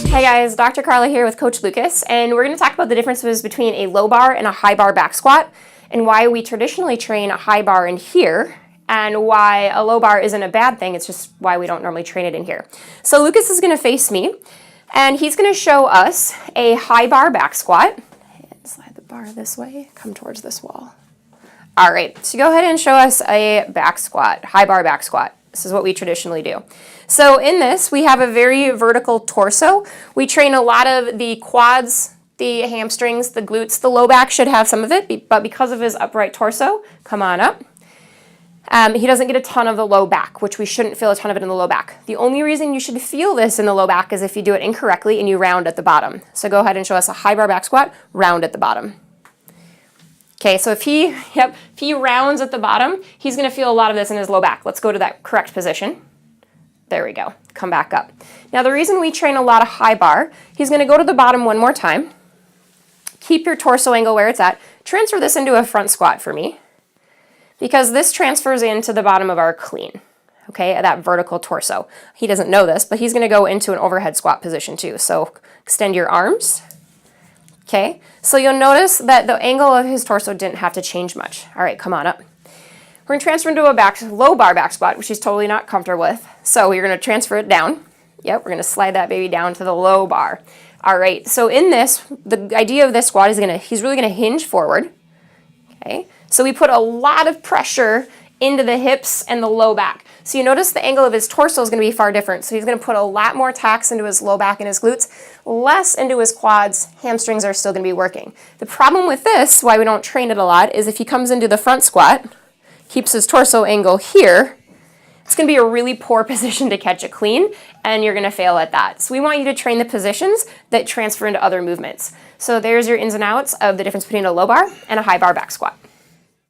Hey guys, Dr. Carla here with Coach Lucas, and we're going to talk about the differences between a low bar and a high bar back squat, and why we traditionally train a high bar in here, and why a low bar isn't a bad thing, it's just why we don't normally train it in here. So Lucas is going to face me, and he's going to show us a high bar back squat. And slide the bar this way, come towards this wall. All right, so go ahead and show us a back squat, high bar back squat. This is what we traditionally do. So in this, we have a very vertical torso. We train a lot of the quads, the hamstrings, the glutes. The low back should have some of it, but because of his upright torso, come on up. He doesn't get a ton of the low back, which we shouldn't feel a ton of it in the low back. The only reason you should feel this in the low back is if you do it incorrectly and you round at the bottom. So go ahead and show us a high bar back squat, round at the bottom. Okay, so if he rounds at the bottom, he's going to feel a lot of this in his low back. Let's go to that correct position. There we go. Come back up. Now the reason we train a lot of high bar, he's going to go to the bottom one more time. Keep your torso angle where it's at. Transfer this into a front squat for me, because this transfers into the bottom of our clean, okay, that vertical torso. He doesn't know this, but he's going to go into an overhead squat position too. So extend your arms. Okay, so you'll notice that the angle of his torso didn't have to change much. All right, come on up. We're going to transfer into a low bar back squat, which he's totally not comfortable with. So you're going to transfer it down. Yep, we're going to slide that baby down to the low bar. All right, so in this, the idea of this squat is he's really going to hinge forward. Okay, so we put a lot of pressure into the hips and the low back. So you notice the angle of his torso is going to be far different. So he's going to put a lot more tax into his low back and his glutes, less into his quads. Hamstrings are still going to be working. The problem with this, why we don't train it a lot, is if he comes into the front squat, keeps his torso angle here, it's going to be a really poor position to catch it clean, and you're going to fail at that. So we want you to train the positions that transfer into other movements. So there's your ins and outs of the difference between a low bar and a high bar back squat.